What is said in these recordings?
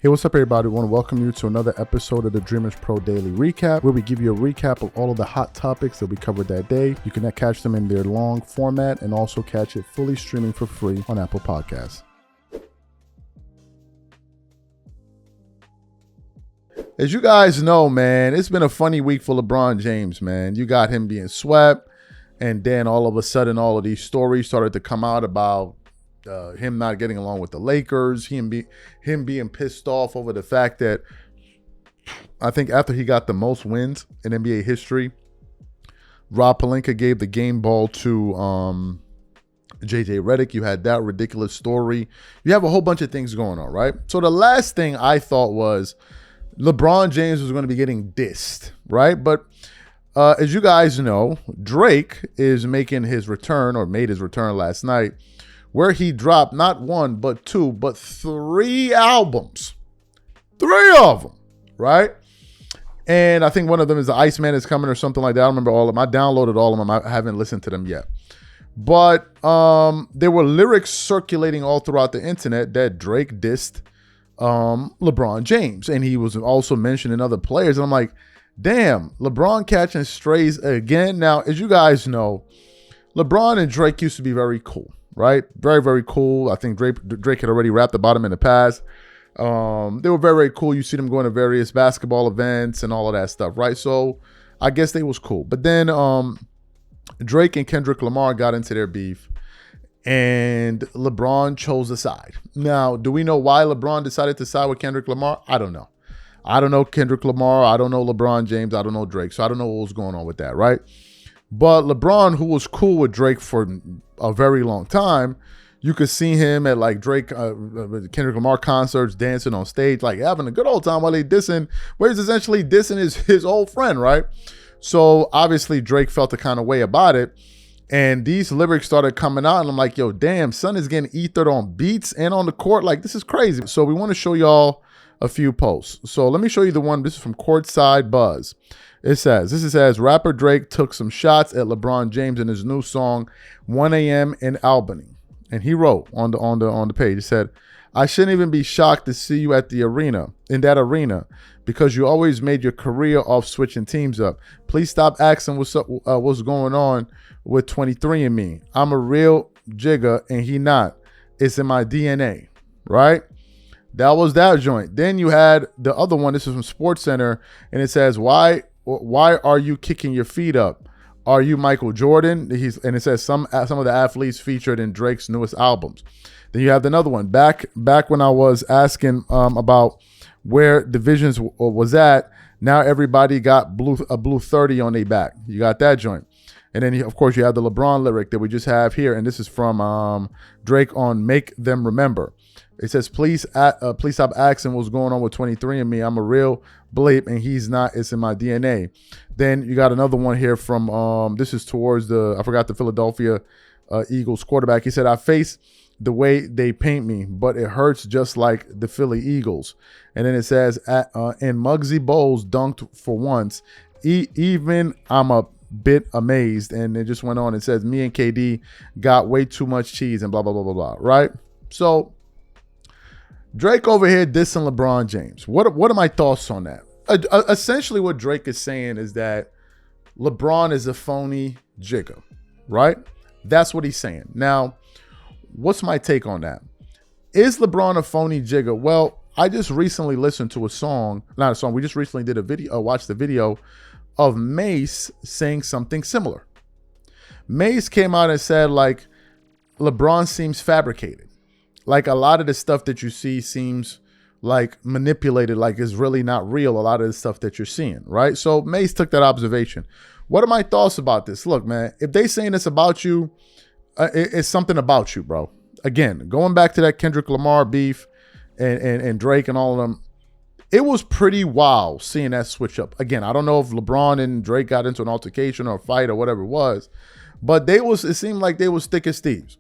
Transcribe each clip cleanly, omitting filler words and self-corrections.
Hey, what's up, everybody? I want to welcome you to another episode of the Dreamers Pro Daily Recap, where we give you a recap of all of the hot topics that we covered that day. You can catch them in their long format and also catch it fully streaming for free on Apple Podcasts. As you guys know, man, it's been a funny week for LeBron James, man. You got him being swept, and then all of a sudden, all of these stories started to come out about him not getting along with the Lakers, him being pissed off over the fact that I think after he got the most wins in NBA history, Rob Pelinka gave the game ball to JJ Redick. You had that ridiculous story. You have a whole bunch of things going on, right? So the last thing I thought was LeBron James was going to be getting dissed, right? But as you guys know, Drake is making his return, or made his return last night, where he dropped not one, but two, but three albums. Three of them, right? And I think one of them is The Iceman Is Coming or something like that. I don't remember all of them. I downloaded all of them. I haven't listened to them yet. But there were lyrics circulating all throughout the internet that Drake dissed LeBron James. And he was also mentioning other players. And I'm like, damn, LeBron catching strays again. Now, as you guys know, LeBron and Drake used to be very cool. Right? Very, very cool. I think Drake had already rapped about him in the past. They were very, very cool. You see them going to various basketball events and all of that stuff, right? So I guess they was cool. But then Drake and Kendrick Lamar got into their beef, and LeBron chose a side. Now, do we know why LeBron decided to side with Kendrick Lamar? I don't know. I don't know Kendrick Lamar. I don't know LeBron James. I don't know Drake. So I don't know what was going on with that, right? But LeBron, who was cool with Drake for a very long time, you could see him at like Kendrick Lamar concerts, dancing on stage, like having a good old time while where he's essentially dissing his old friend, right? So obviously Drake felt the kind of way about it. And these lyrics started coming out, and I'm like, yo, damn, son is getting ethered on beats and on the court. Like, this is crazy. So we want to show y'all a few posts. So let me show you the one. This is from Courtside Buzz. It says, rapper Drake took some shots at LeBron James in his new song, 1 a.m. in Albany. And he wrote on the page, he said, I shouldn't even be shocked to see you at in that arena, because you always made your career off switching teams up. Please stop asking what's going on with 23andMe. I'm a real jigger and he not. It's in my DNA, right? That was that joint. Then you had the other one. This is from SportsCenter, and it says, Why are you kicking your feet up? Are you Michael Jordan? And it says some of the athletes featured in Drake's newest albums. Then you have another one. Back when I was asking about where Divisions was at, now everybody got a blue 30 on their back. You got that joint. And then, of course, you have the LeBron lyric that we just have here. And this is from Drake on Make Them Remember. It says, please stop asking what's going on with 23andMe. I'm a real bleep and he's not. It's in my DNA. Then you got another one here from, this is towards the Philadelphia Eagles quarterback. He said, I face the way they paint me, but it hurts just like the Philly Eagles. And then it says, and Muggsy Bowles dunked for once. Even I'm a bit amazed. And it just went on. It says, me and KD got way too much cheese and blah, blah, blah, blah, blah. Right? So Drake over here dissing LeBron James. What are my thoughts on that? Essentially what Drake is saying is that LeBron is a phony jigger, right? That's what he's saying. Now, what's my take on that? Is LeBron a phony jigger? Well, I just recently listened to we just recently did a video, watched the video of Mace saying something similar. Mace came out and said, like, LeBron seems fabricated. Like, a lot of the stuff that you see seems like manipulated, like it's really not real, a lot of the stuff that you're seeing, right? So Mace took that observation. What are my thoughts about this? Look, man, if they saying this about you, it's something about you, bro. Again, going back to that Kendrick Lamar beef and Drake and all of them, it was pretty wild seeing that switch up. Again, I don't know if LeBron and Drake got into an altercation or a fight or whatever it was, but it seemed like they was thick as thieves.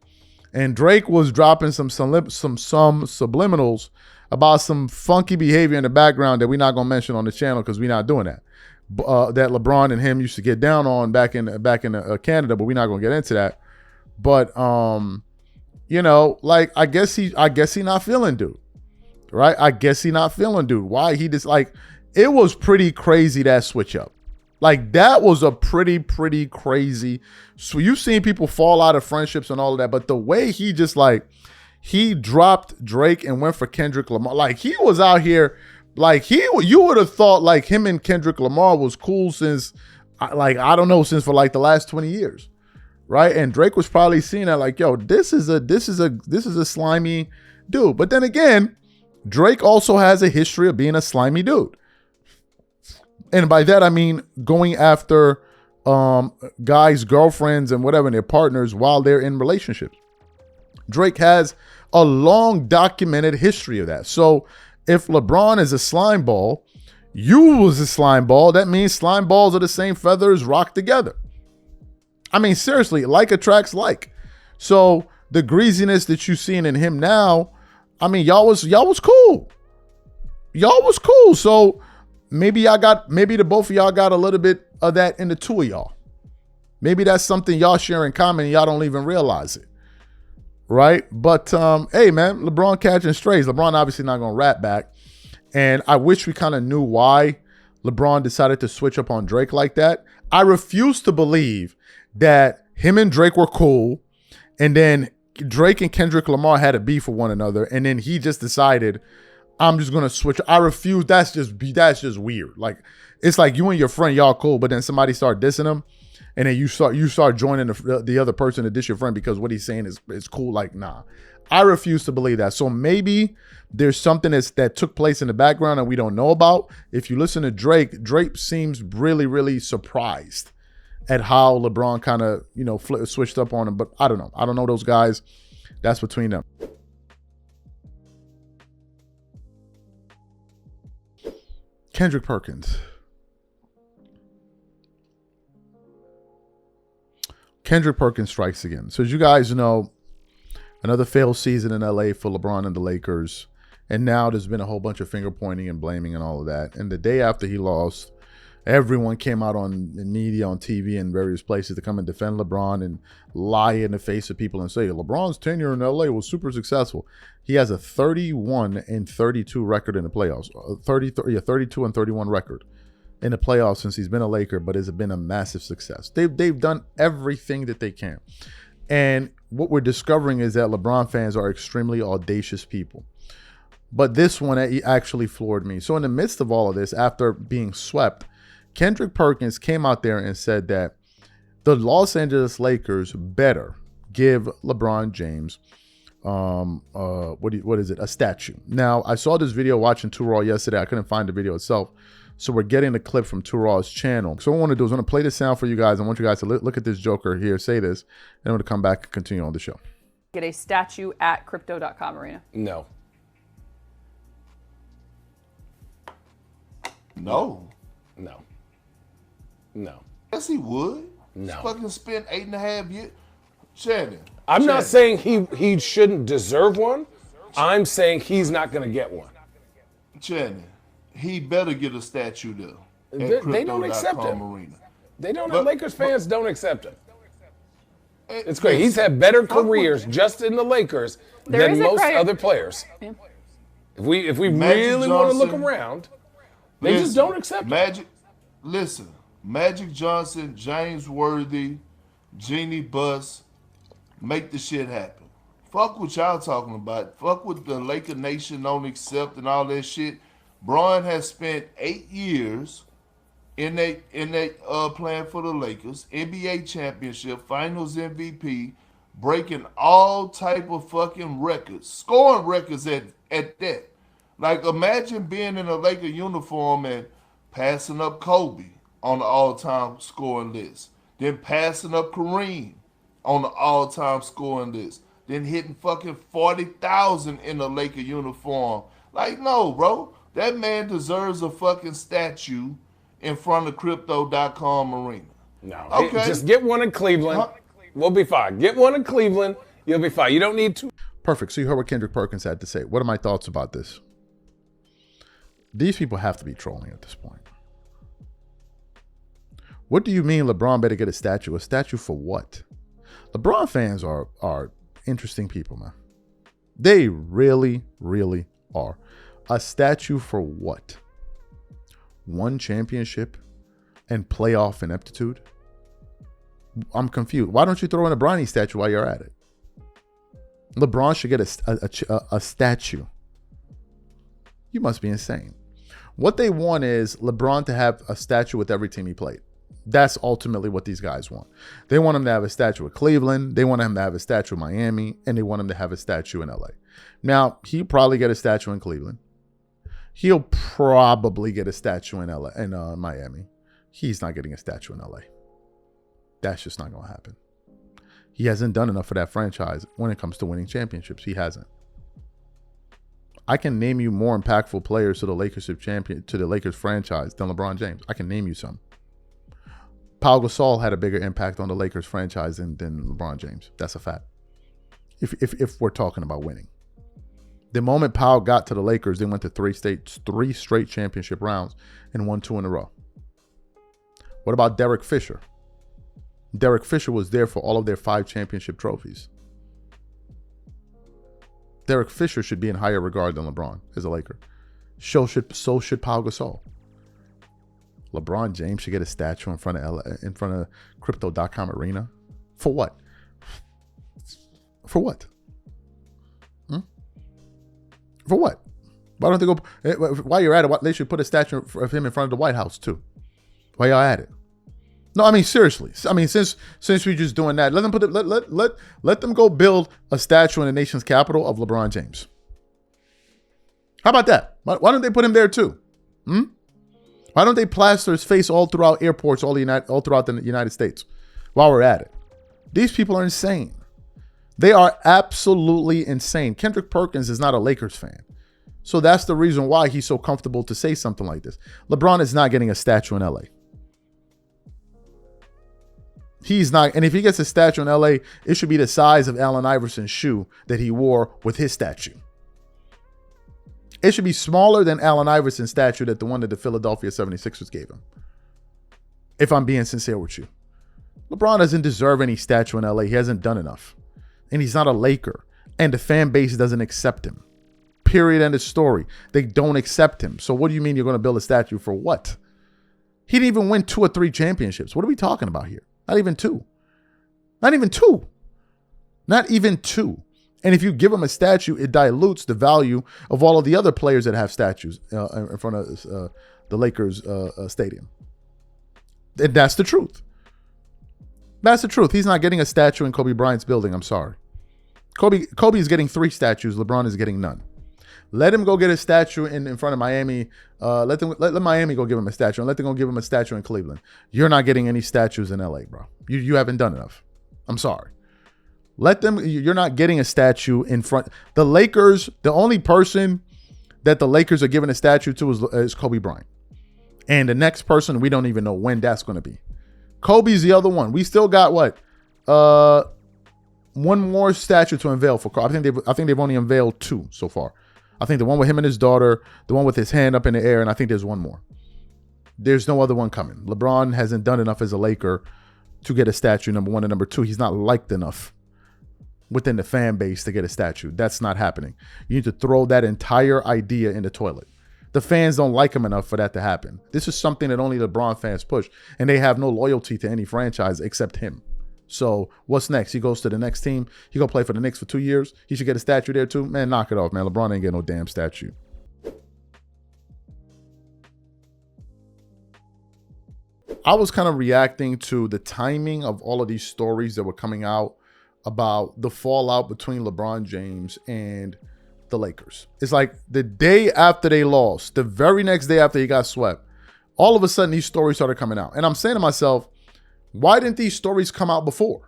And Drake was dropping some subliminals about some funky behavior in the background that we're not gonna mention on the channel because we're not doing that. That LeBron and him used to get down on back in Canada, but we're not gonna get into that. But like I guess he not feeling dude. right? I guess he not feeling dude. Why he just like, it was pretty crazy that switch up. Like that was a pretty crazy. So you've seen people fall out of friendships and all of that, but the way he just like, he dropped Drake and went for Kendrick Lamar. Like he was out here, like you would have thought like him and Kendrick Lamar was cool since, like, I don't know, since for like the last 20 years. Right. And Drake was probably seeing that like, yo, this is a slimy dude. But then again, Drake also has a history of being a slimy dude. And by that, I mean going after guys' girlfriends and whatever, and their partners while they're in relationships. Drake has a long documented history of that. So if LeBron is a slime ball, you was a slime ball, that means slime balls are the same feathers rocked together. I mean, seriously, like attracts like. So the greasiness that you seeing in him now, I mean, y'all was cool. Y'all was cool. So maybe the both of y'all got a little bit of that in the two of y'all. Maybe that's something y'all share in common and y'all don't even realize it. Right? But hey man, LeBron catching strays. LeBron obviously not gonna rap back. And I wish we kind of knew why LeBron decided to switch up on Drake like that. I refuse to believe that him and Drake were cool, and then Drake and Kendrick Lamar had a beef with one another, and then he just decided, I'm just gonna switch. I refuse. That's just weird. Like it's like you and your friend, y'all cool, but then somebody start dissing him, and then you start joining the other person to diss your friend because what he's saying is cool. Like nah, I refuse to believe that. So maybe there's something that took place in the background and we don't know about. If you listen to Drake seems really surprised at how LeBron kind of, switched up on him. But I don't know. I don't know those guys. That's between them. Kendrick Perkins. Kendrick Perkins strikes again. So as you guys know, another failed season in LA for LeBron and the Lakers. And now there's been a whole bunch of finger pointing and blaming and all of that. And the day after he lost, everyone came out in media, on TV, and various places to come and defend LeBron and lie in the face of people and say LeBron's tenure in LA was super successful. He has a 31-32 record in the playoffs. 32-31 record in the playoffs since he's been a Laker, but it's been a massive success. They've done everything that they can. And what we're discovering is that LeBron fans are extremely audacious people. But this one actually floored me. So in the midst of all of this, after being swept, Kendrick Perkins came out there and said that the Los Angeles Lakers better give LeBron James, a statue. Now, I saw this video watching Too Raw yesterday. I couldn't find the video itself. So we're getting the clip from Too Raw's channel. So what I want to do is I want to play this sound for you guys. I want you guys to look at this joker here, say this, and I'm going to come back and continue on the show. Get a statue at crypto.com arena. No. No. Yes, he would. No. He fucking spent 8.5 years. Shannon. I'm not saying he shouldn't deserve one. I'm saying he's not going to get one. Shannon, he better get a statue there. They don't accept him. Arena. They don't. Lakers fans don't accept him. It's great. He's had better careers just in the Lakers than most other players. Yeah. If we really want to look around, they just don't accept him. Magic Johnson, James Worthy, Jeannie Buss, make the shit happen. Fuck what y'all talking about. Fuck what the Laker Nation don't accept and all that shit. Bron has spent 8 years in they playing for the Lakers, NBA championship, finals MVP, breaking all type of fucking records, scoring records at that. Like imagine being in a Laker uniform and passing up Kobe on the all-time scoring list, then passing up Kareem on the all-time scoring list, then hitting fucking 40,000 in a Laker uniform. Like, no, bro. That man deserves a fucking statue in front of crypto.com arena. No. Okay. Just get one in Cleveland. We'll be fine. Get one in Cleveland. You'll be fine. You don't need to. Perfect. So you heard what Kendrick Perkins had to say. What are my thoughts about this? These people have to be trolling at this point. What do you mean LeBron better get a statue? A statue for what? LeBron fans are interesting people, man. They really are. A statue for what? One championship and playoff ineptitude? I'm confused. Why don't you throw in a Bronny statue while you're at it? LeBron should get a statue. You must be insane. What they want is LeBron to have a statue with every team he played. That's ultimately what these guys want. They want him to have a statue of Cleveland. They want him to have a statue of Miami. And they want him to have a statue in LA. Now, he'll probably get a statue in Cleveland. He'll probably get a statue in LA, in Miami. He's not getting a statue in LA. That's just not going to happen. He hasn't done enough for that franchise when it comes to winning championships. He hasn't. I can name you more impactful players to the Lakers franchise than LeBron James. I can name you some. Pau Gasol had a bigger impact on the Lakers franchise than LeBron James. That's a fact. If we're talking about winning. The moment Pau got to the Lakers, they went to three straight championship rounds and won 2 in a row. What about Derek Fisher? Derek Fisher was there for all of their 5 championship trophies. Derek Fisher should be in higher regard than LeBron as a Laker. So should Pau Gasol. LeBron James should get a statue in front of Crypto.com Arena. For what? For what? For what? Why don't they go? While you're at it, they should put a statue of him in front of the White House too. While y'all at it. No, I mean seriously. I mean since we're just doing that, let them put it. Let them go build a statue in the nation's capital of LeBron James. How about that? Why don't they put him there too? Why don't they plaster his face all throughout airports, all throughout the United States? While we're at it, these people are insane. They are absolutely insane. Kendrick Perkins is not a Lakers fan. So that's the reason why he's so comfortable to say something like this. LeBron is not getting a statue in LA. He's not. And if he gets a statue in LA, it should be the size of Allen Iverson's shoe that he wore with his statue. It should be smaller than Allen Iverson's statue that the one that the Philadelphia 76ers gave him. If I'm being sincere with you. LeBron doesn't deserve any statue in LA. He hasn't done enough. And he's not a Laker. And the fan base doesn't accept him. Period. End of story. They don't accept him. So what do you mean you're going to build a statue for what? He didn't even win 2 or 3 championships. What are we talking about here? Not even 2. Not even 2. Not even 2. And if you give him a statue, it dilutes the value of all of the other players that have statues in front of the Lakers stadium. And that's the truth. That's the truth. He's not getting a statue in Kobe Bryant's building. I'm sorry. Kobe is getting 3 statues. LeBron is getting none. Let him go get a statue in front of Miami. Let Miami go give him a statue, and let them go give him a statue in Cleveland. You're not getting any statues in LA, bro. You haven't done enough. I'm sorry. Let them. You're not getting a statue in front. The Lakers. The only person that the Lakers are giving a statue to is Kobe Bryant, and the next person we don't even know when that's going to be. Kobe's the other one. We still got what? One more statue to unveil for Kobe. I think they've only unveiled 2 so far. I think the one with him and his daughter, the one with his hand up in the air, and I think there's one more. There's no other one coming. LeBron hasn't done enough as a Laker to get a statue, number 1, and number 2, he's not liked enough within the fan base to get a statue. That's not happening. You need to throw that entire idea in the toilet. The fans don't like him enough for that to happen. This is something that only LeBron fans push, and they have no loyalty to any franchise except him. So what's next? He goes to the next team. He gonna play for the Knicks for 2 years. He should get a statue there too. Man, knock it off, man. LeBron ain't getting no damn statue. I was kind of reacting to the timing of all of these stories that were coming out about the fallout between LeBron James and the Lakers. It's like the day after they lost, the very next day after he got swept, all of a sudden these stories started coming out. And I'm saying to myself, why didn't these stories come out before?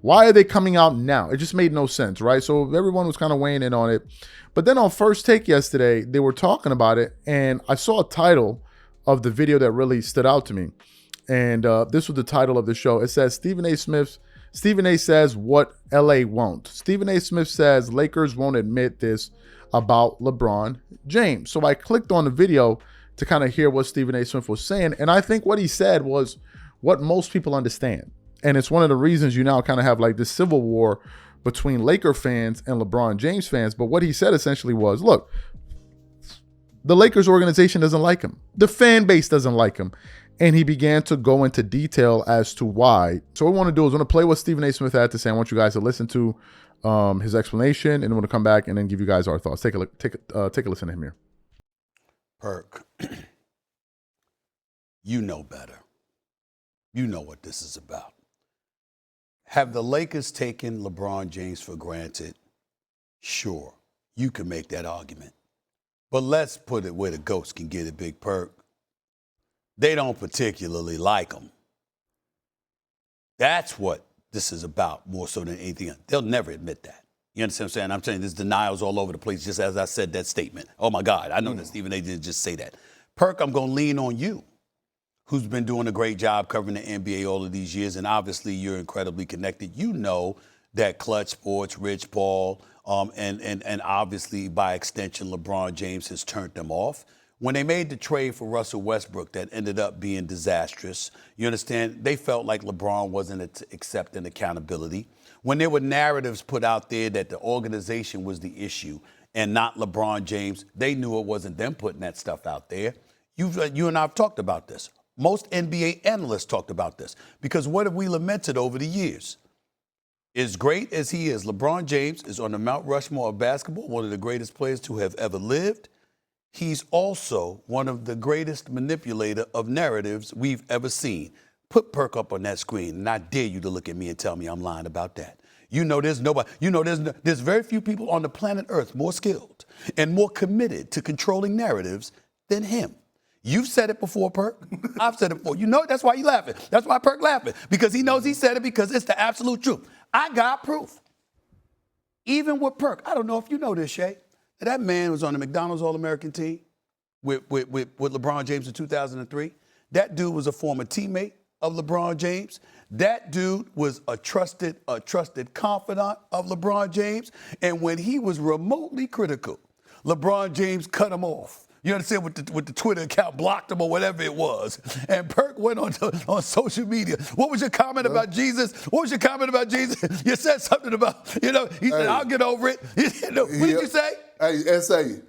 Why are they coming out now? It just made no sense, right? So everyone was kind of weighing in on it. But then on First Take yesterday, they were talking about it, and I saw a title of the video that really stood out to me. And this was the title of the show. It says, Stephen A says what LA won't. Stephen A. Smith says Lakers won't admit this about LeBron James. So I clicked on the video to kind of hear what Stephen A. Smith was saying. And I think what he said was what most people understand. And it's one of the reasons you now kind of have like this civil war between Laker fans and LeBron James fans. But what he said essentially was, look, The Lakers organization doesn't like him. The fan base doesn't like him. And he began to go into detail as to why. So what I want to do is I want to play what Stephen A. Smith had to say. I want you guys to listen to his explanation, and then we're going to come back and then give you guys our thoughts. Take a listen to him here. Perk, you know better. You know what this is about. Have the Lakers taken LeBron James for granted? Sure, you can make that argument. But let's put it where the ghost can get it, Big Perk. They don't particularly like him. That's what this is about more so than anything else. They'll never admit that. You understand what I'm saying? I'm saying there's denials all over the place, just as I said that statement. Oh, my God, I know that Stephen A. didn't just say that. Perk, I'm going to lean on you, who's been doing a great job covering the NBA all of these years, and obviously you're incredibly connected. You know that Clutch Sports, Rich Paul, and obviously by extension LeBron James has turned them off. When they made the trade for Russell Westbrook that ended up being disastrous, you understand, they felt like LeBron wasn't accepting accountability. When there were narratives put out there that the organization was the issue and not LeBron James, they knew it wasn't them putting that stuff out there. You and I have talked about this. Most NBA analysts talked about this because what have we lamented over the years? As great as he is, LeBron James is on the Mount Rushmore of basketball, one of the greatest players to have ever lived. He's also one of the greatest manipulator of narratives we've ever seen. Put Perk up on that screen, and I dare you to look at me and tell me I'm lying about that. You know there's nobody, there's very few people on the planet Earth more skilled and more committed to controlling narratives than him. You've said it before, Perk. I've said it before. You know that's why you laughing. That's why Perk laughing, because he knows he said it because it's the absolute truth. I got proof. Even with Perk, I don't know if you know this, Shay. That man was on the McDonald's All-American team with LeBron James in 2003. That dude was a former teammate of LeBron James. That dude was a trusted confidant of LeBron James. And when he was remotely critical, LeBron James cut him off. You understand, with the Twitter account, blocked him or whatever it was. And Perk went on social media. What was your comment about Jesus? What was your comment about Jesus? You said something about, he said, I'll get over it. What did you say? Hey, S.A.,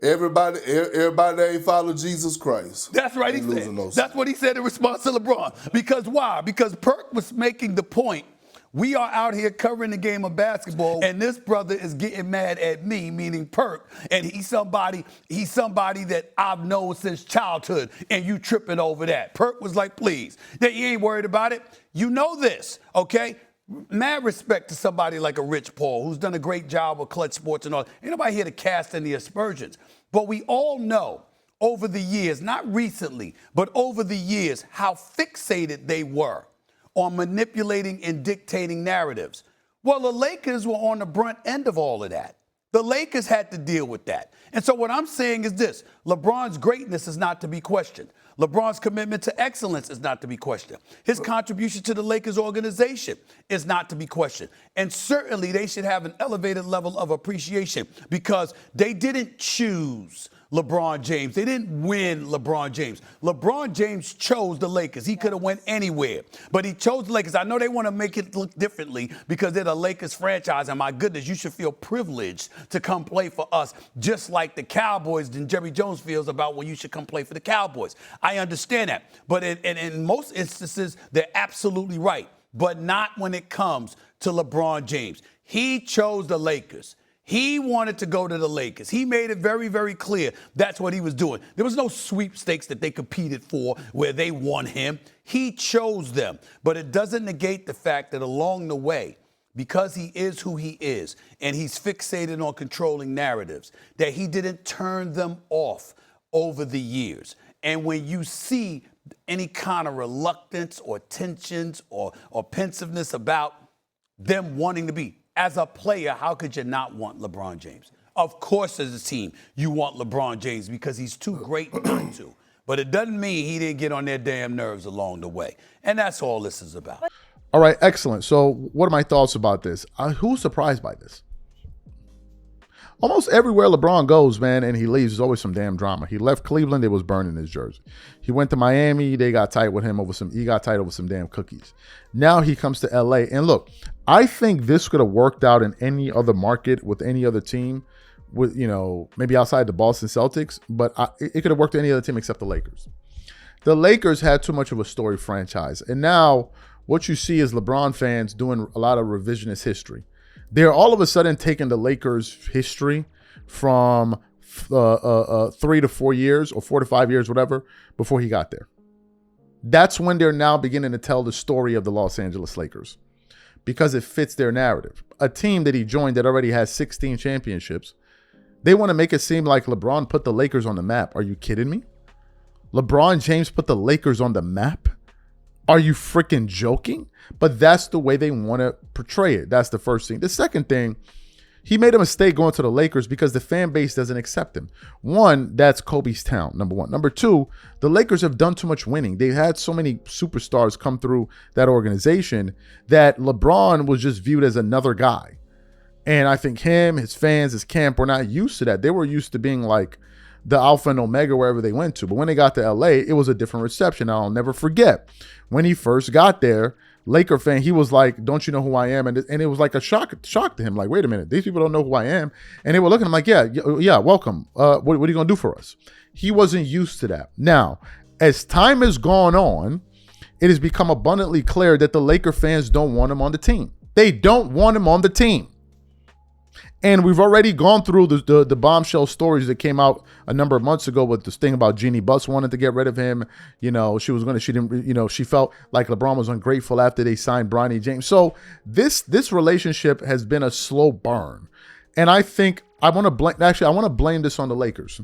everybody that ain't follow Jesus Christ. That's right, he said. That's what he said in response to LeBron. Because why? Because Perk was making the point, we are out here covering the game of basketball, and this brother is getting mad at me, meaning Perk, and he's somebody that I've known since childhood, and you tripping over that. Perk was like, please, that you ain't worried about it. You know this, okay? Mad respect to somebody like a Rich Paul, who's done a great job with Clutch Sports and all. Ain't nobody here to cast any aspersions. But we all know over the years, not recently, but over the years, how fixated they were on manipulating and dictating narratives. Well, the Lakers were on the brunt end of all of that. The Lakers had to deal with that. And so what I'm saying is this: LeBron's greatness is not to be questioned. LeBron's commitment to excellence is not to be questioned. His contribution to the Lakers organization is not to be questioned. And certainly they should have an elevated level of appreciation because they didn't choose LeBron James. They didn't win LeBron James. LeBron James chose the Lakers. He could have went anywhere, but he chose the Lakers. I know they want to make it look differently because they're the Lakers franchise, and my goodness, you should feel privileged to come play for us, just like the Cowboys and Jerry Jones feels about when you should come play for the Cowboys. I understand that, but in most instances, they're absolutely right, but not when it comes to LeBron James. He chose the Lakers. He wanted to go to the Lakers. He made it very, very clear that's what he was doing. There was no sweepstakes that they competed for where they won him. He chose them. But it doesn't negate the fact that along the way, because he is who he is, and he's fixated on controlling narratives, that he didn't turn them off over the years. And when you see any kind of reluctance or tensions or pensiveness about them wanting to be, as a player, how could you not want LeBron James? Of course, as a team, you want LeBron James because he's too great not to. But it doesn't mean he didn't get on their damn nerves along the way. And that's all this is about. All right, excellent. So what are my thoughts about this? Who's surprised by this? Almost everywhere LeBron goes, man, and he leaves, there's always some damn drama. He left Cleveland, it was burning his jersey. He went to Miami, they got tight with him over some damn cookies. Now he comes to LA. And look, I think this could have worked out in any other market with any other team with, maybe outside the Boston Celtics, but it could have worked any other team except the Lakers. The Lakers had too much of a story franchise. And now what you see is LeBron fans doing a lot of revisionist history. They're all of a sudden taking the Lakers history from 3 to 4 years or 4 to 5 years, whatever, before he got there. That's when they're now beginning to tell the story of the Los Angeles Lakers because it fits their narrative. A team that he joined that already has 16 championships, they want to make it seem like LeBron put the Lakers on the map. Are you kidding me? LeBron James put the Lakers on the map? Are you freaking joking? But that's the way they want to portray it. That's the first thing. The second thing, he made a mistake going to the Lakers because the fan base doesn't accept him. One, that's Kobe's town, number one. Number two, the Lakers have done too much winning. They've had so many superstars come through that organization that LeBron was just viewed as another guy. And I think him, his fans, his camp were not used to that. They were used to being like the alpha and omega wherever they went to. But when they got to LA, it was a different reception. I'll never forget when he first got there, Laker fan, he was like, don't you know who I am? And it was like a shock to him. Like, wait a minute, these people don't know who I am. And they were looking at him like, yeah, welcome. What are you going to do for us? He wasn't used to that. Now, as time has gone on, it has become abundantly clear that the Laker fans don't want him on the team. They don't want him on the team. And we've already gone through the bombshell stories that came out a number of months ago with this thing about Jeannie Buss wanted to get rid of him. She felt like LeBron was ungrateful after they signed Bronny James. So this relationship has been a slow burn. And I think I want to blame this on the Lakers.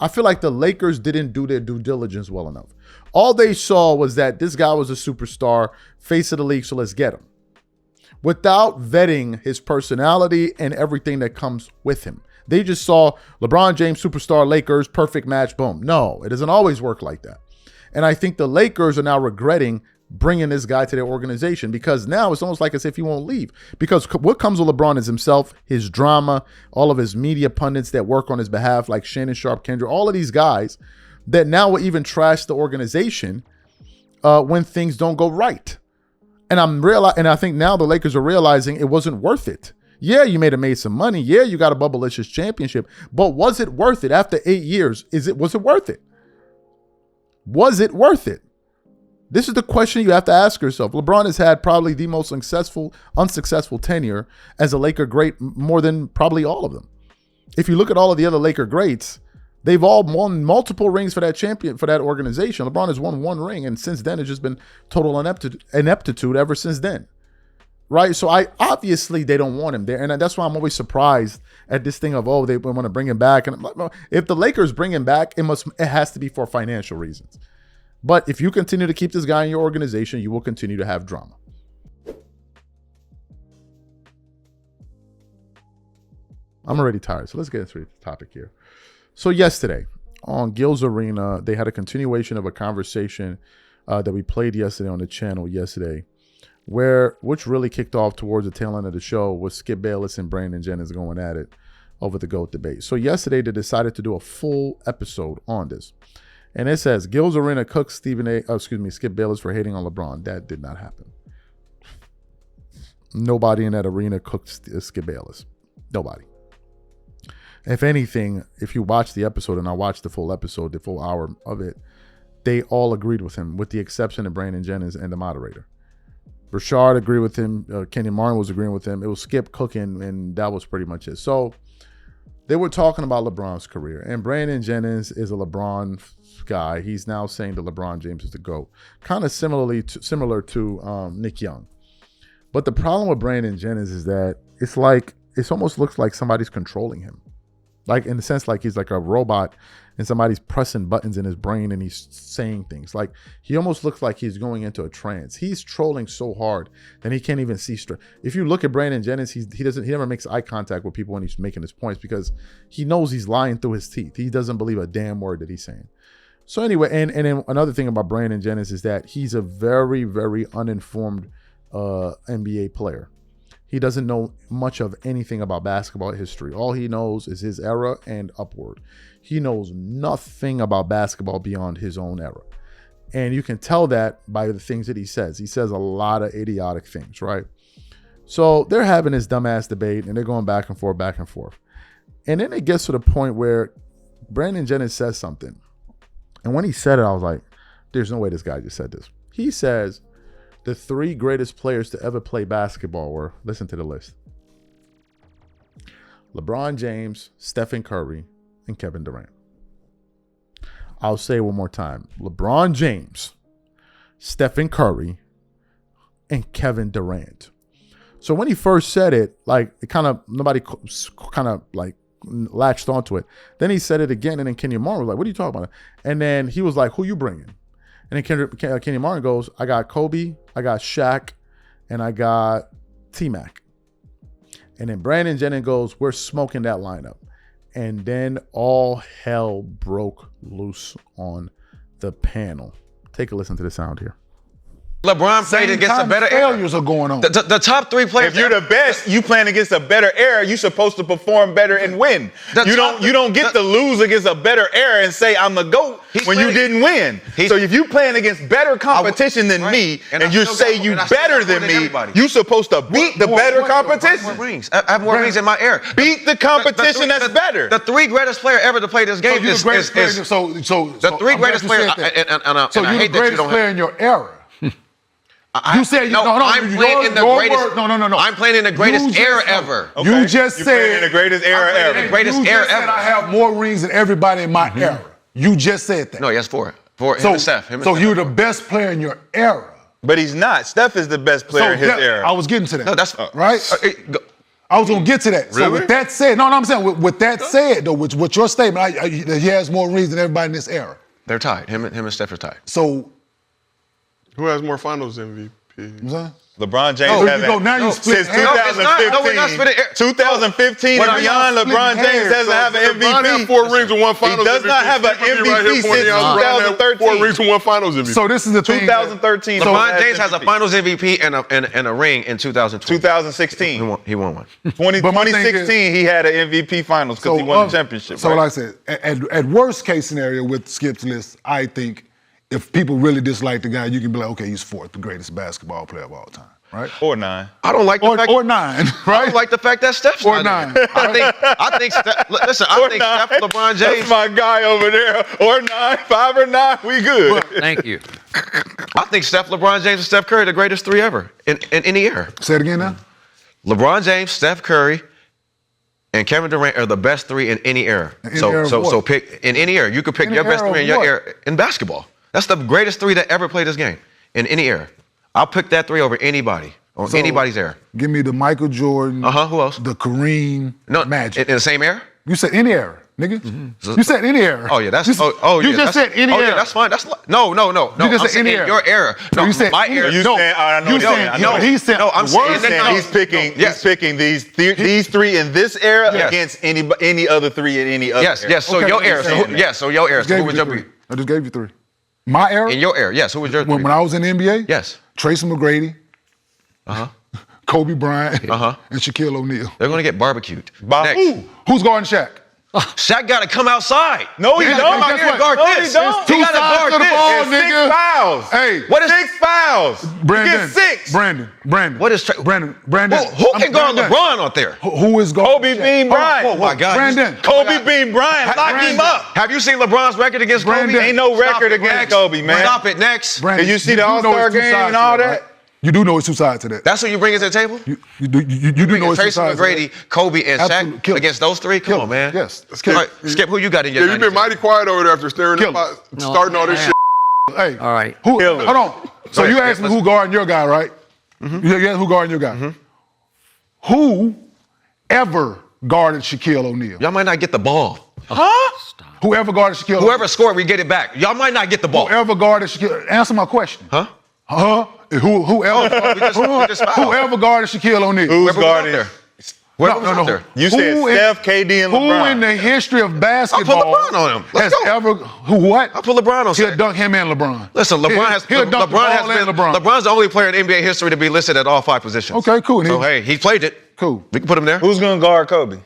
I feel like the Lakers didn't do their due diligence well enough. All they saw was that this guy was a superstar, face of the league, so let's get him, without vetting his personality and everything that comes with him. They just saw LeBron James, superstar, Lakers, perfect match, boom. No, it doesn't always work like that. And I think the Lakers are now regretting bringing this guy to their organization because now it's almost like as if he won't leave. Because what comes with LeBron is himself, his drama, all of his media pundits that work on his behalf, like Shannon Sharp, Kendrick, all of these guys that now will even trash the organization when things don't go right. And I think now the Lakers are realizing it wasn't worth it. Yeah, you made some money. Yeah, you got a bubblicious championship. But was it worth it after 8 years? Was it worth it? Was it worth it? This is the question you have to ask yourself. LeBron has had probably the most unsuccessful tenure as a Laker great, more than probably all of them. If you look at all of the other Laker greats, they've all won multiple rings for that organization. LeBron has won one ring, and since then it's just been total ineptitude ever since then, right? So obviously they don't want him there, and that's why I'm always surprised at this thing of they want to bring him back. And if the Lakers bring him back, it has to be for financial reasons. But if you continue to keep this guy in your organization, you will continue to have drama. I'm already tired, so let's get into the topic here. So yesterday on Gil's Arena, they had a continuation of a conversation that we played yesterday on the channel yesterday, which really kicked off towards the tail end of the show with Skip Bayless and Brandon Jennings going at it over the GOAT debate. So yesterday they decided to do a full episode on this. And it says, Gil's Arena cooks Skip Bayless for hating on LeBron. That did not happen. Nobody in that arena cooked Skip Bayless. Nobody. If anything, if you watch the episode, and I watched the full episode, the full hour of it, they all agreed with him, with the exception of Brandon Jennings and the moderator. Rashard agreed with him. Kenyon Martin was agreeing with him. It was Skip cooking, and that was pretty much it. So they were talking about LeBron's career, and Brandon Jennings is a LeBron guy. He's now saying that LeBron James is the GOAT, kind of similar to Nick Young. But the problem with Brandon Jennings is that it almost looks like somebody's controlling him. Like in the sense like he's like a robot and somebody's pressing buttons in his brain and he's saying things. Like he almost looks like he's going into a trance. He's trolling so hard that he can't even see straight. If you look at Brandon Jennings, he never makes eye contact with people when he's making his points because he knows he's lying through his teeth. He doesn't believe a damn word that he's saying. So anyway, and then another thing about Brandon Jennings is that he's a very, very uninformed NBA player. He doesn't know much of anything about basketball history. All he knows is his era and upward. He knows nothing about basketball beyond his own era. And you can tell that by the things that he says. He says a lot of idiotic things, right? So they're having this dumbass debate and they're going back and forth. And then it gets to the point where Brandon Jennings says something. And when he said it, I was like, there's no way this guy just said this. He says the 3 greatest players to ever play basketball were, listen to the list: LeBron James, Stephen Curry, and Kevin Durant. I'll say it one more time. LeBron James, Stephen Curry, and Kevin Durant. So when he first said it, like, it kind of, nobody kind of like latched onto it. Then he said it again, and then Kenyon Martin was like, what are you talking about? And then he was like, who you bringing? And then Kenyon Martin goes, I got Kobe, I got Shaq, and I got T-Mac. And then Brandon Jennings goes, we're smoking that lineup. And then all hell broke loose on the panel. Take a listen to the sound here. LeBron played against a better era. Failures are going on. The top 3 players. If you're the best, you playing against a better era. You're supposed to perform better and win. You don't get to lose against a better era and say I'm the GOAT when you didn't win. So if you playing against better competition than me, and you say you better than me, you supposed to beat the better competition. More rings. I have more rings in my era. Beat the competition that's better. The 3 greatest player ever to play this game is the 3 greatest players. So you're the greatest player in your era. You said I'm playing in the greatest. No. I'm playing in the greatest era ever. Okay. You just said in the greatest era ever. The greatest era ever. I have more rings than everybody in my era. You just said that. No, he has 4. Him and Steph. So you're the best player in your era. But he's not. Steph is the best player in his era. I was getting to that. No, that's right. I was gonna get to that. Really? So with that said, I'm saying with that said though, with your statement, he has more rings than everybody in this era. They're tied. Him and Steph are tied. So who has more Finals MVP? LeBron James since 2015 and beyond. LeBron James doesn't have an MVP. LeBron has 4 rings and 1 Finals. He does not have an MVP since 2013. 4 rings and 1 Finals MVP. So this is the thing. 2013. LeBron James has a Finals MVP and a ring in 2016. He won one. 2016 he had an MVP Finals because he won the championship. So like I said, at worst case scenario with Skip's list, I think if people really dislike the guy, you can be like, okay, he's 4th, the greatest basketball player of all time, right? Or 9. I don't like the fact. Or 9, right? I don't like the fact that Steph's or not 9. I think Steph, listen, I think Steph, LeBron James. That's my guy over there. Or 9, 5 or 9, we good. Thank you. I think LeBron James and Steph Curry are the greatest 3 ever in any era. Say it again now. LeBron James, Steph Curry, and Kevin Durant are the best 3 in any era. So pick in any era. You could pick your best 3 in your era in basketball. That's the greatest 3 that ever played this game in any era. I'll pick that 3 over anybody on anybody's era. Give me the Michael Jordan. Who else? The Kareem. Magic. In the same era? You said any era, nigga. Mm-hmm. You said any era. Oh yeah, that's. You just said any era. Oh yeah, that's fine. That's no. You just said any era. Your era. No, you said my era. You saying? I know. He said. No, I'm saying he's picking. He's picking these 3 in this era against any other 3 in any other. Yes. So your era. So your era. So who would your? I just gave you 3. My era? In your era, yes. Who was your 3? When I was in the NBA? Yes. Tracy McGrady. Kobe Bryant. And Shaquille O'Neal. They're going to get barbecued. Next. Who's guarding Shaq? Shaq got to come outside. No, he don't. Come out here and guard this. He don't. He got to guard this. Ball, nigga. 6 fouls. Hey. What is 6 fouls? Brandon. You get 6. Brandon. What is Brandon? Who can guard LeBron out there? Who is guarding Kobe Bean Bryant. Oh my God. Brandon. Kobe Bean Bryant. Lock him up. Have you seen LeBron's record against Kobe? Ain't no record against Kobe, man. Stop it. Next. Brandon, Did you see the All-Star game and all that? Right? You do know it's 2 sides to that. That's what you bring to the table? You do know it's 2 Tracy sides. McGrady, Kobe, and Shaq against those 3? Come on, man. Yes. All right, Skip, who you got in your you've been mighty quiet over there after starting all this shit. Hey. All right. Hold on. So you asked me who guarding your guy, right? You asked who guarding your guy. Who ever guarded Shaquille O'Neal? Y'all might not get the ball. Stop. Whoever guarded Shaquille O'Neal. Whoever scored, we get it back. Y'all might not get the ball. Whoever guarded Shaquille. Answer my question. Whoever guarded Shaquille O'Neal. Who's guarding? there? You said Steph, KD, and LeBron. Who in the history of basketball I'll put LeBron on him. Let's go. I'll put LeBron on. He'll dunk him and LeBron. Listen, LeBron's the only player in NBA history to be listed at all 5 positions. Okay, cool. So hey, he played it. Cool. We can put him there. Who's gonna guard Kobe?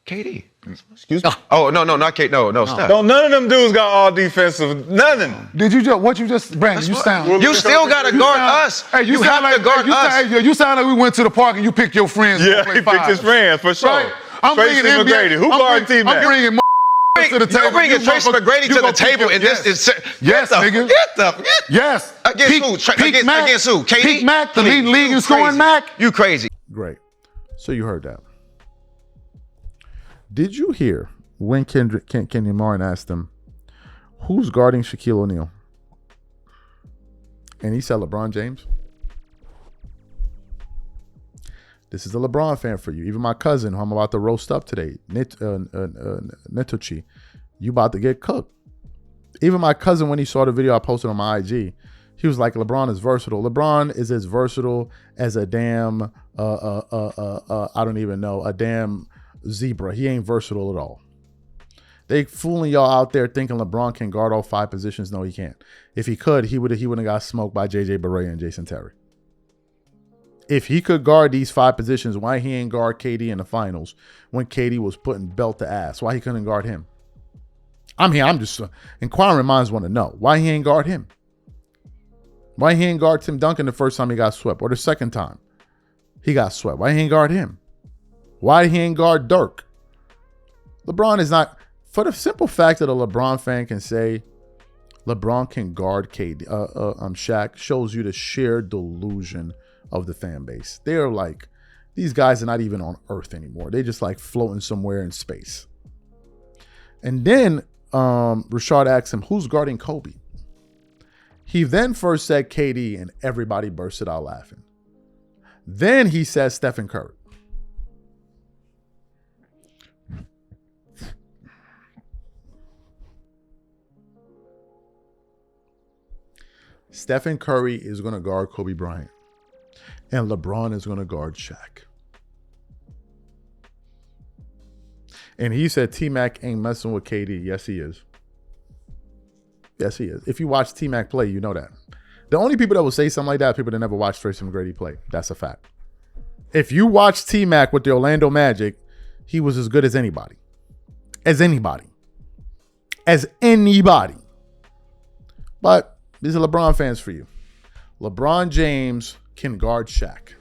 KD. Excuse me? Oh, no, not Kate. No, Steph. None of them dudes got all defensive. Nothing. Did you just Brandon? You sound. You still got to guard us. Hey, you have like, to guard us. You sound like we went to the park and you picked your friends. Yeah, he picked his friends for sure. Right? I'm Tracy bringing McGrady. Who guard T-Mac? I'm bringing to the table. You're bringing Tracy McGrady to the table, and this is nigga. Yes. Against who? KD? Peak Mac, the leading league in scoring Mac. You crazy. Great. So you heard that. Did you hear when Kenyon Martin asked him, who's guarding Shaquille O'Neal? And he said LeBron James. This is a LeBron fan for you. Even my cousin, who I'm about to roast up today, Netochi, you about to get cooked. Even my cousin, when he saw the video I posted on my IG, he was like, LeBron is versatile. LeBron is as versatile as a damn, I don't even know, a damn zebra. He ain't versatile at all. They fooling y'all out there thinking LeBron can guard all 5 positions. No, he can't. If he could, he wouldn't have got smoked by JJ Barea and Jason Terry. If he could guard these 5 positions, why he ain't guard KD in the finals when KD was putting belt to ass? Why he couldn't guard him? I'm here. I'm just inquiring minds want to know why he ain't guard him. Why he ain't guard Tim Duncan the first time he got swept, or the second time he got swept? Why he ain't guard him? Why he ain't guard Dirk? LeBron is not, for the simple fact that a LeBron fan can say LeBron can guard Shaq, shows you the sheer delusion of the fan base. They're like, these guys are not even on Earth anymore. They just like floating somewhere in space. And then Rashad asked him, who's guarding Kobe? He then first said KD, and everybody bursted out laughing. Then he said Stephen Curry. Stephen Curry is going to guard Kobe Bryant. And LeBron is going to guard Shaq. And he said T-Mac ain't messing with KD. Yes, he is. Yes, he is. If you watch T-Mac play, you know that. The only people that will say something like that are people that never watched Tracy McGrady play. That's a fact. If you watch T-Mac with the Orlando Magic, he was as good as anybody. As anybody. As anybody. But these are LeBron fans for you. LeBron James can guard Shaq.